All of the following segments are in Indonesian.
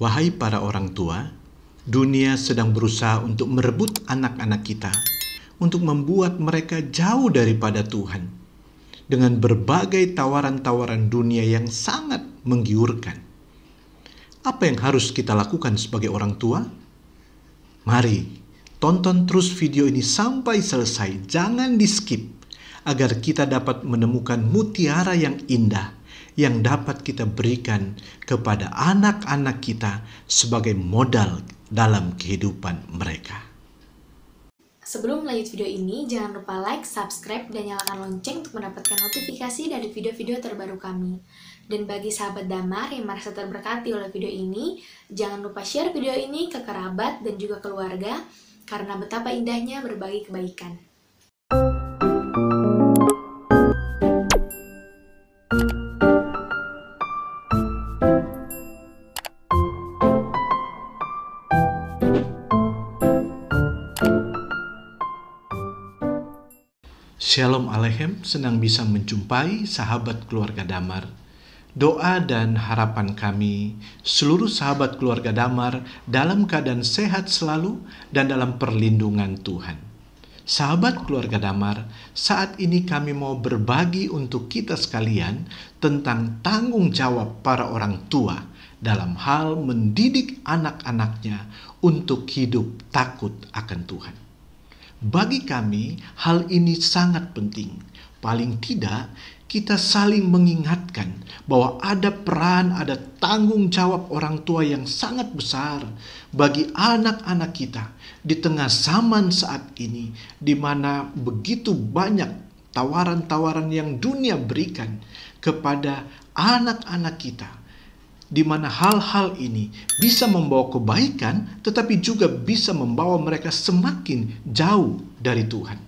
Wahai para orang tua, dunia sedang berusaha untuk merebut anak-anak kita, untuk membuat mereka jauh daripada Tuhan, dengan berbagai tawaran-tawaran dunia yang sangat menggiurkan. Apa yang harus kita lakukan sebagai orang tua? Mari, tonton terus video ini sampai selesai, jangan di-skip, agar kita dapat menemukan mutiara yang indah yang dapat kita berikan kepada anak-anak kita sebagai modal dalam kehidupan mereka. Sebelum lanjut video ini, jangan lupa like, subscribe, dan nyalakan lonceng untuk mendapatkan notifikasi dari video-video terbaru kami. Dan bagi sahabat Damar yang merasa terberkati oleh video ini, jangan lupa share video ini ke kerabat dan juga keluarga, karena betapa indahnya berbagi kebaikan. Shalom Aleichem, senang bisa menjumpai sahabat keluarga Damar. Doa dan harapan kami, seluruh sahabat keluarga Damar dalam keadaan sehat selalu dan dalam perlindungan Tuhan. Sahabat keluarga Damar, saat ini kami mau berbagi untuk kita sekalian tentang tanggung jawab para orang tua dalam hal mendidik anak-anaknya untuk hidup takut akan Tuhan. Bagi kami, hal ini sangat penting. Paling tidak, kita saling mengingatkan bahwa ada peran, ada tanggung jawab orang tua yang sangat besar bagi anak-anak kita di tengah zaman saat ini, di mana begitu banyak tawaran-tawaran yang dunia berikan kepada anak-anak kita, di mana hal-hal ini bisa membawa kebaikan, tetapi juga bisa membawa mereka semakin jauh dari Tuhan.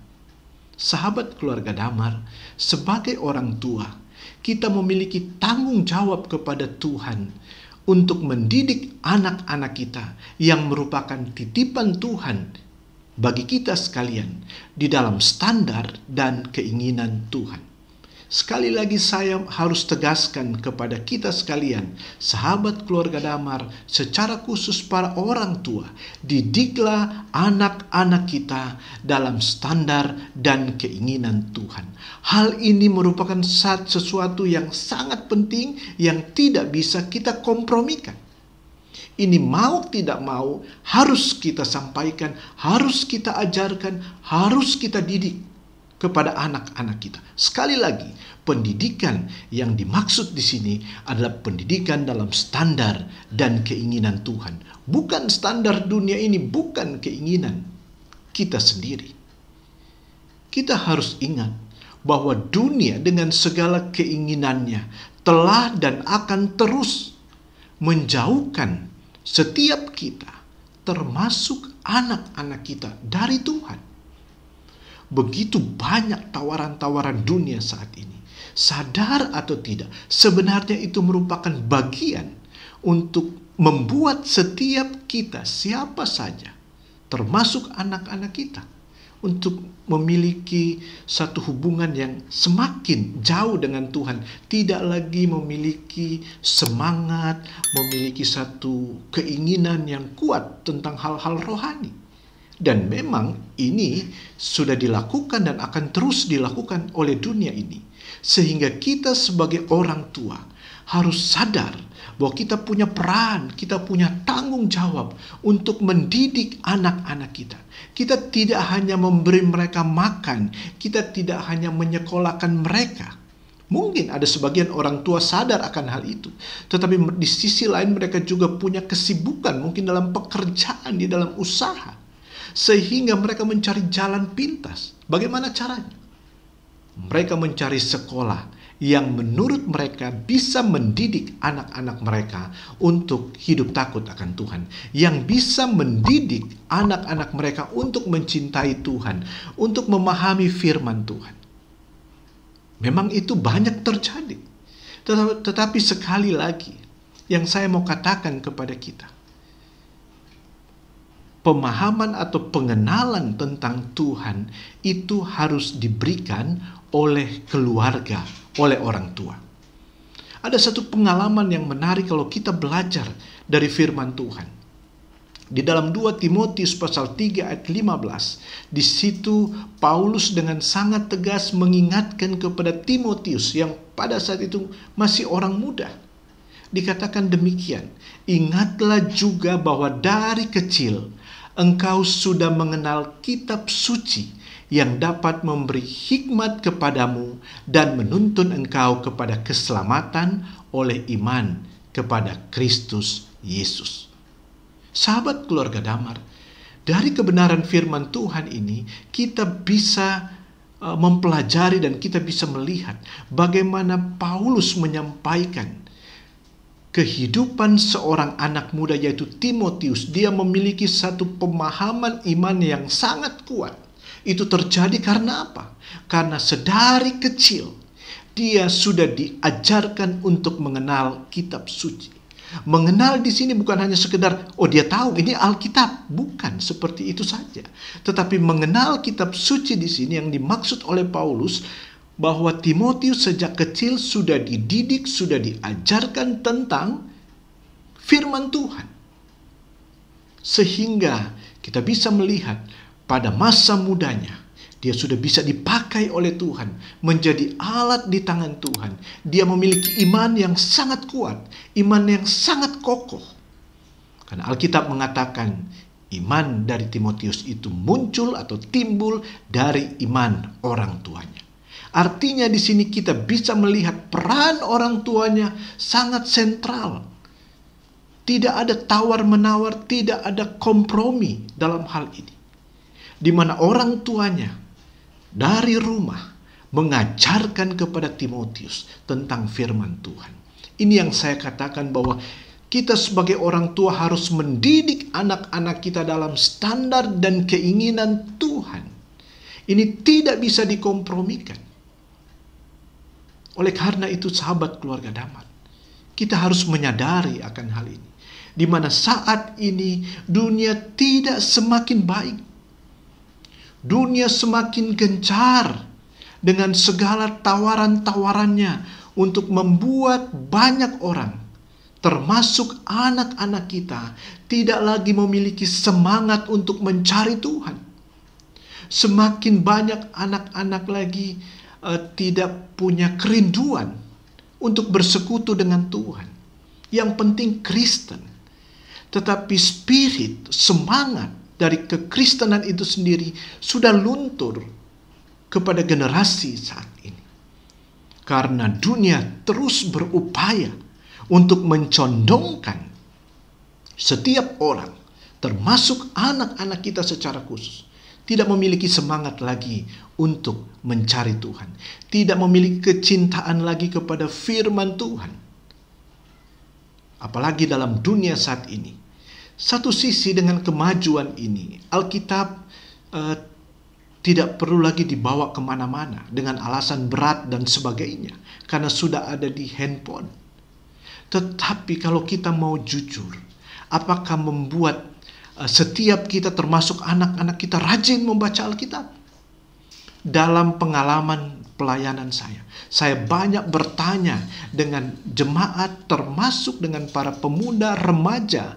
Sahabat keluarga Damar, sebagai orang tua, kita memiliki tanggung jawab kepada Tuhan untuk mendidik anak-anak kita yang merupakan titipan Tuhan bagi kita sekalian di dalam standar dan keinginan Tuhan. Sekali lagi saya harus tegaskan kepada kita sekalian, sahabat keluarga Damar, secara khusus para orang tua, didiklah anak-anak kita dalam standar dan keinginan Tuhan. Hal ini merupakan sesuatu yang sangat penting yang tidak bisa kita kompromikan. Ini mau tidak mau harus kita sampaikan, harus kita ajarkan, harus kita didik kepada anak-anak kita. Sekali lagi, pendidikan yang dimaksud di sini adalah pendidikan dalam standar dan keinginan Tuhan. Bukan standar dunia ini, bukan keinginan kita sendiri. Kita harus ingat bahwa dunia dengan segala keinginannya telah dan akan terus menjauhkan setiap kita, termasuk anak-anak kita, dari Tuhan. Begitu banyak tawaran-tawaran dunia saat ini. Sadar atau tidak, sebenarnya itu merupakan bagian untuk membuat setiap kita, siapa saja, termasuk anak-anak kita, untuk memiliki satu hubungan yang semakin jauh dengan Tuhan. Tidak lagi memiliki semangat, memiliki satu keinginan yang kuat tentang hal-hal rohani. Dan memang ini sudah dilakukan dan akan terus dilakukan oleh dunia ini. Sehingga kita sebagai orang tua harus sadar bahwa kita punya peran, kita punya tanggung jawab untuk mendidik anak-anak kita. Kita tidak hanya memberi mereka makan, kita tidak hanya menyekolahkan mereka. Mungkin ada sebagian orang tua sadar akan hal itu. Tetapi di sisi lain mereka juga punya kesibukan, mungkin dalam pekerjaan, di dalam usaha. Sehingga mereka mencari jalan pintas. Bagaimana caranya? Mereka mencari sekolah yang menurut mereka bisa mendidik anak-anak mereka untuk hidup takut akan Tuhan. Yang bisa mendidik anak-anak mereka untuk mencintai Tuhan, untuk memahami firman Tuhan. Memang itu banyak terjadi. Tetapi sekali lagi, yang saya mau katakan kepada kita, pemahaman atau pengenalan tentang Tuhan itu harus diberikan oleh keluarga, oleh orang tua. Ada satu pengalaman yang menarik kalau kita belajar dari firman Tuhan. Di dalam 2 Timotius pasal 3 ayat 15, di situ Paulus dengan sangat tegas mengingatkan kepada Timotius yang pada saat itu masih orang muda. Dikatakan demikian, ingatlah juga bahwa dari kecil engkau sudah mengenal kitab suci yang dapat memberi hikmat kepadamu dan menuntun engkau kepada keselamatan oleh iman kepada Kristus Yesus. Sahabat keluarga Damar, dari kebenaran firman Tuhan ini kita bisa mempelajari dan kita bisa melihat bagaimana Paulus menyampaikan kehidupan seorang anak muda yaitu Timotius. Dia memiliki satu pemahaman iman yang sangat kuat. Itu terjadi karena apa? Karena sedari kecil dia sudah diajarkan untuk mengenal kitab suci. Mengenal di sini bukan hanya sekedar dia tahu ini Alkitab, bukan seperti itu saja. Tetapi mengenal kitab suci di sini yang dimaksud oleh Paulus bahwa Timotius sejak kecil sudah dididik, sudah diajarkan tentang firman Tuhan. Sehingga kita bisa melihat pada masa mudanya dia sudah bisa dipakai oleh Tuhan, menjadi alat di tangan Tuhan. Dia memiliki iman yang sangat kuat, iman yang sangat kokoh. Karena Alkitab mengatakan iman dari Timotius itu muncul atau timbul dari iman orang tuanya. Artinya di sini kita bisa melihat peran orang tuanya sangat sentral. Tidak ada tawar-menawar, tidak ada kompromi dalam hal ini. Di mana orang tuanya dari rumah mengajarkan kepada Timotius tentang firman Tuhan. Ini yang saya katakan bahwa kita sebagai orang tua harus mendidik anak-anak kita dalam standar dan keinginan Tuhan. Ini tidak bisa dikompromikan. Oleh karena itu sahabat keluarga Damar, kita harus menyadari akan hal ini. Di mana saat ini dunia tidak semakin baik. Dunia semakin gencar dengan segala tawaran-tawarannya untuk membuat banyak orang, termasuk anak-anak kita, tidak lagi memiliki semangat untuk mencari Tuhan. Semakin banyak anak-anak lagi tidak punya kerinduan untuk bersekutu dengan Tuhan. Yang penting Kristen. Tetapi spirit, semangat dari kekristenan itu sendiri sudah luntur kepada generasi saat ini. Karena dunia terus berupaya untuk mencondongkan setiap orang, termasuk anak-anak kita secara khusus, tidak memiliki semangat lagi untuk mencari Tuhan. Tidak memiliki kecintaan lagi kepada firman Tuhan. Apalagi dalam dunia saat ini. Satu sisi dengan kemajuan ini, Alkitab tidak perlu lagi dibawa kemana-mana dengan alasan berat dan sebagainya. Karena sudah ada di handphone. Tetapi kalau kita mau jujur, apakah membuat setiap kita termasuk anak-anak kita rajin membaca Alkitab? Dalam pengalaman pelayanan saya banyak bertanya dengan jemaat termasuk dengan para pemuda remaja.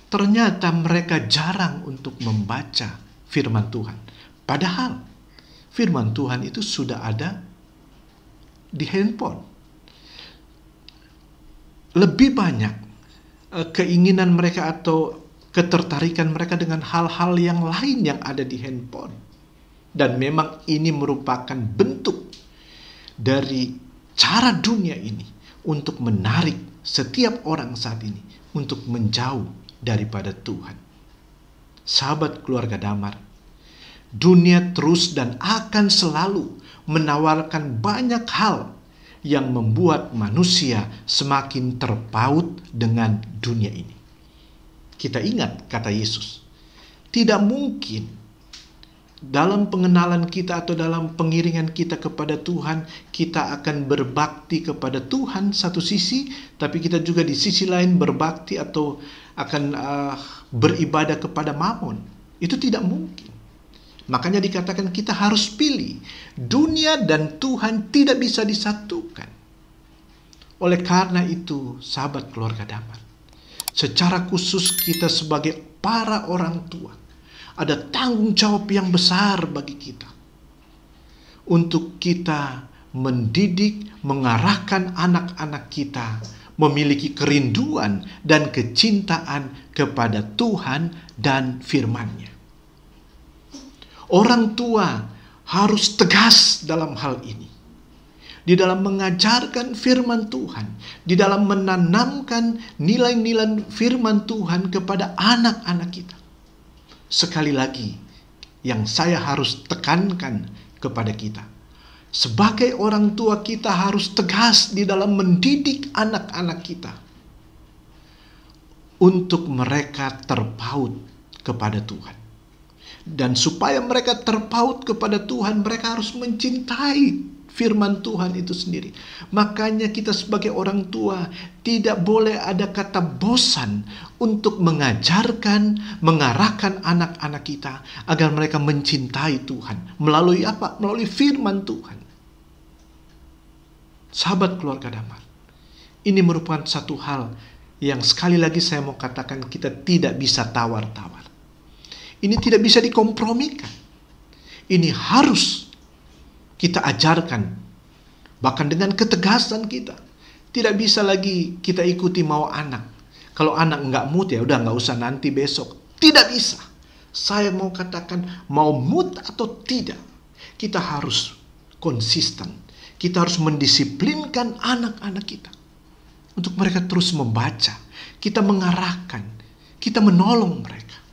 Ternyata mereka jarang untuk membaca firman Tuhan. Padahal firman Tuhan itu sudah ada di handphone. Lebih banyak keinginan mereka atau ketertarikan mereka dengan hal-hal yang lain yang ada di handphone. Dan memang ini merupakan bentuk dari cara dunia ini untuk menarik setiap orang saat ini untuk menjauh daripada Tuhan. Sahabat keluarga Damar, dunia terus dan akan selalu menawarkan banyak hal yang membuat manusia semakin terpaut dengan dunia ini. Kita ingat kata Yesus, tidak mungkin dalam pengenalan kita atau dalam pengiringan kita kepada Tuhan, kita akan berbakti kepada Tuhan satu sisi, tapi kita juga di sisi lain berbakti atau akan beribadah kepada Mammon. Itu tidak mungkin. Makanya dikatakan kita harus pilih. Dunia dan Tuhan tidak bisa disatukan. Oleh karena itu, sahabat keluarga Damar, secara khusus kita sebagai para orang tua, ada tanggung jawab yang besar bagi kita untuk kita mendidik, mengarahkan anak-anak kita memiliki kerinduan dan kecintaan kepada Tuhan dan firman-Nya. Orang tua harus tegas dalam hal ini, di dalam mengajarkan firman Tuhan, di dalam menanamkan nilai-nilai firman Tuhan kepada anak-anak kita. Sekali lagi, yang saya harus tekankan kepada kita, sebagai orang tua kita harus tegas di dalam mendidik anak-anak kita untuk mereka terpaut kepada Tuhan. Dan supaya mereka terpaut kepada Tuhan, mereka harus mencintai firman Tuhan itu sendiri. Makanya kita sebagai orang tua tidak boleh ada kata bosan untuk mengajarkan, mengarahkan anak-anak kita agar mereka mencintai Tuhan. Melalui apa? Melalui firman Tuhan. Sahabat keluarga damar, ini merupakan satu hal yang sekali lagi saya mau katakan kita tidak bisa tawar-tawar. Ini tidak bisa dikompromikan. Ini harus kita ajarkan, bahkan dengan ketegasan kita. Tidak bisa lagi kita ikuti mau anak. Kalau anak nggak mood, ya udah nggak usah, nanti besok. Tidak bisa. Saya mau katakan, mau mood atau tidak, kita harus konsisten. Kita harus mendisiplinkan anak-anak kita untuk mereka terus membaca. Kita mengarahkan, kita menolong mereka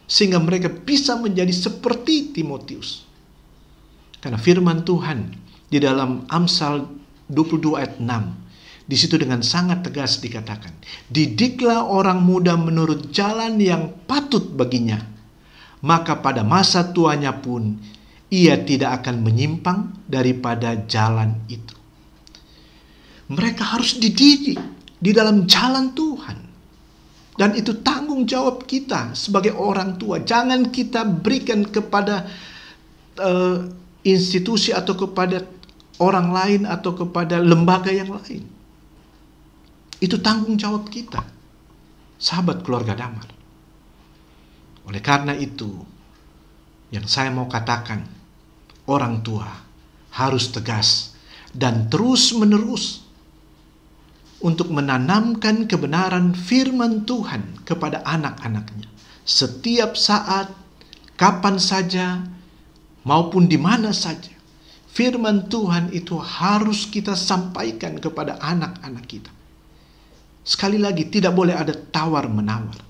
sehingga mereka bisa menjadi seperti Timotius. Karena firman Tuhan di dalam Amsal 22 ayat 6, di situ dengan sangat tegas dikatakan, didiklah orang muda menurut jalan yang patut baginya, maka pada masa tuanya pun ia tidak akan menyimpang daripada jalan itu. Mereka harus dididik di dalam jalan Tuhan. Dan itu tanggung jawab kita sebagai orang tua. Jangan kita berikan kepada institusi atau kepada orang lain atau kepada lembaga yang lain. Itu tanggung jawab kita, sahabat keluarga damar. Oleh karena itu, yang saya mau katakan, orang tua harus tegas dan terus-menerus untuk menanamkan kebenaran firman Tuhan kepada anak-anaknya. Setiap saat, kapan saja, maupun di mana saja. Firman Tuhan itu harus kita sampaikan kepada anak-anak kita. Sekali lagi, tidak boleh ada tawar-menawar.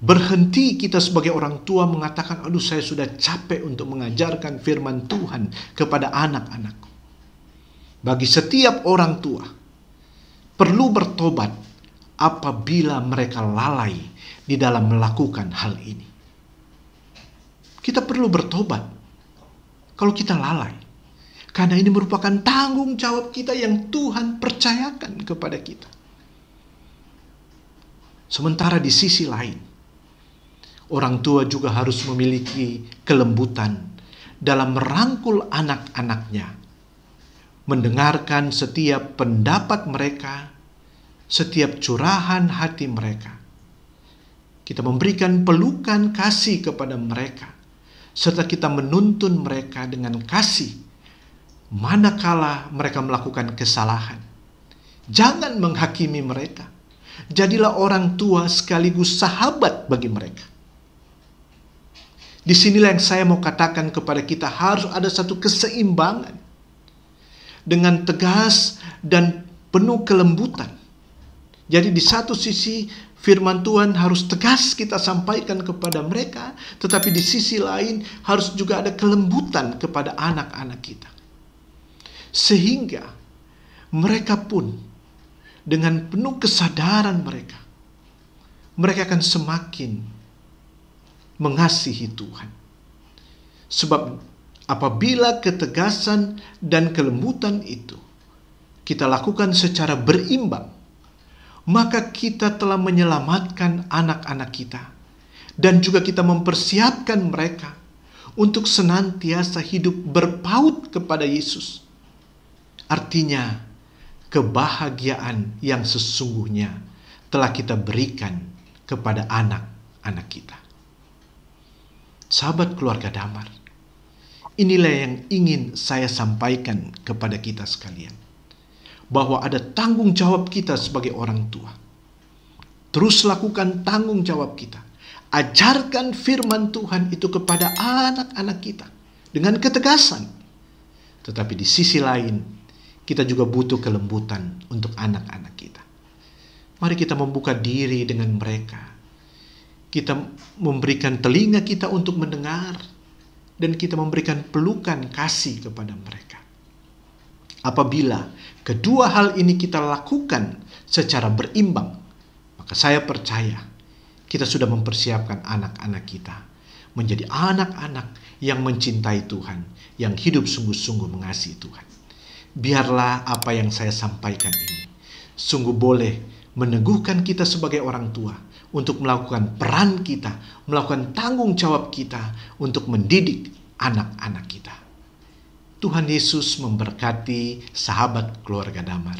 Berhenti kita sebagai orang tua mengatakan, aduh saya sudah capek untuk mengajarkan firman Tuhan kepada anak-anakku. Bagi setiap orang tua, perlu bertobat apabila mereka lalai di dalam melakukan hal ini. Kita perlu bertobat kalau kita lalai. Karena ini merupakan tanggung jawab kita yang Tuhan percayakan kepada kita. Sementara di sisi lain, orang tua juga harus memiliki kelembutan dalam merangkul anak-anaknya, mendengarkan setiap pendapat mereka, setiap curahan hati mereka. Kita memberikan pelukan kasih kepada mereka, serta kita menuntun mereka dengan kasih manakala mereka melakukan kesalahan. Jangan menghakimi mereka. Jadilah orang tua sekaligus sahabat bagi mereka. Disinilah yang saya mau katakan kepada kita, harus ada satu keseimbangan dengan tegas dan penuh kelembutan. Jadi di satu sisi firman Tuhan harus tegas kita sampaikan kepada mereka, tetapi di sisi lain harus juga ada kelembutan kepada anak-anak kita. Sehingga mereka pun dengan penuh kesadaran mereka akan semakin mengasihi Tuhan. Sebab apabila ketegasan dan kelembutan itu kita lakukan secara berimbang, maka kita telah menyelamatkan anak-anak kita dan juga kita mempersiapkan mereka untuk senantiasa hidup berpaut kepada Yesus. Artinya kebahagiaan yang sesungguhnya telah kita berikan kepada anak-anak kita. Sahabat keluarga damar, inilah yang ingin saya sampaikan kepada kita sekalian. Bahwa ada tanggung jawab kita sebagai orang tua. Terus lakukan tanggung jawab kita. Ajarkan firman Tuhan itu kepada anak-anak kita dengan ketegasan. Tetapi di sisi lain, kita juga butuh kelembutan untuk anak-anak kita. Mari kita membuka diri dengan mereka. Kita memberikan telinga kita untuk mendengar, dan kita memberikan pelukan kasih kepada mereka. Apabila kedua hal ini kita lakukan secara berimbang, maka saya percaya kita sudah mempersiapkan anak-anak kita menjadi anak-anak yang mencintai Tuhan, yang hidup sungguh-sungguh mengasihi Tuhan. Biarlah apa yang saya sampaikan ini sungguh boleh meneguhkan kita sebagai orang tua untuk melakukan peran kita, melakukan tanggung jawab kita untuk mendidik anak-anak kita. Tuhan Yesus memberkati sahabat keluarga damar.